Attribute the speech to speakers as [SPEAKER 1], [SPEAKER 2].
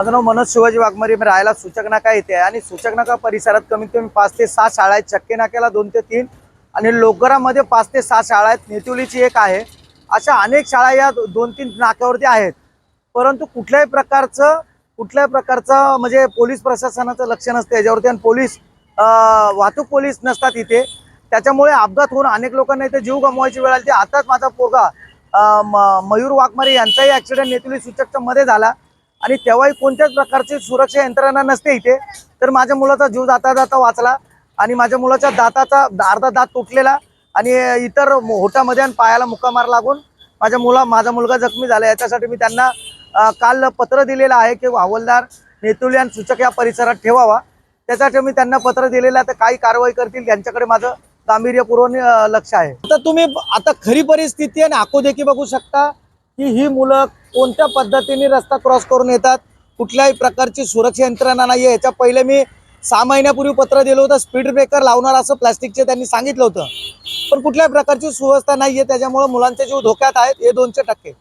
[SPEAKER 1] माझं नाव मनोज शिवाजी वाघमारे. मी राहायला सूचक नाका येथे आहे आणि सूचक नाका परिसरात कमीत कमी 5 ते 6 शाळा आहेत. चक्के नाक्याला 2 ते 3 आणि लोकगरामध्ये 5 ते 6 शाळा आहेत. नेतुलीची एक आहे. अशा अनेक शाळा या 2-3 नाक्यावरती आहेत. परंतु कुठल्याही प्रकारचं म्हणजे पोलीस प्रशासनाचं लक्ष नसते याच्यावरती आणि वाहतूक पोलीस नसतात इथे. त्याच्यामुळे अपघात होऊन अनेक लोकांना इथे जीव गमवायची वेळ आली. आताच माझा पोरगा मयूर वाघमारे यांचाही ॲक्सिडेंट नेतुली सूचकच्या मध्ये झाला आणि तेव्हाही कोणत्याच प्रकारची सुरक्षा यंत्रणा नसते इथे. तर माझ्या मुलाचा जीव जाता जाता वाचला आणि माझ्या मुलाच्या दाताचा अर्धा दात तुटलेला आणि इतर होटामध्ये आणि पायाला मुक्का मार लागून माझा मुलगा जखमी झाला. याच्यासाठी मी त्यांना काल पत्र दिलेलं आहे की हवालदार नेतुली आणि सूचक या परिसरात ठेवावा. त्यासाठी मी त्यांना पत्र दिलेलं आहे. तर काही कारवाई करतील यांच्याकडे माझं गांभीर्यपूर्वक लक्ष आहे. आता तुम्ही खरी परिस्थिती आणि आखोदेखी बघू शकता की ही मुलं कोणत्या पद्धतीने रस्ता क्रॉस करून येतात. कुठल्याही प्रकारची सुरक्षा यंत्रणा नाही आहे. याच्या पहिले मी 6 महिन्यापूर्वी पत्र दिलं होतं, स्पीड ब्रेकर लावणार असं प्लास्टिकचे त्यांनी सांगितलं होतं. पण कुठल्याही प्रकारची सुव्यवस्था नाही आहे. त्याच्यामुळे मुलांचे जीव धोक्यात आहेत हे 200%.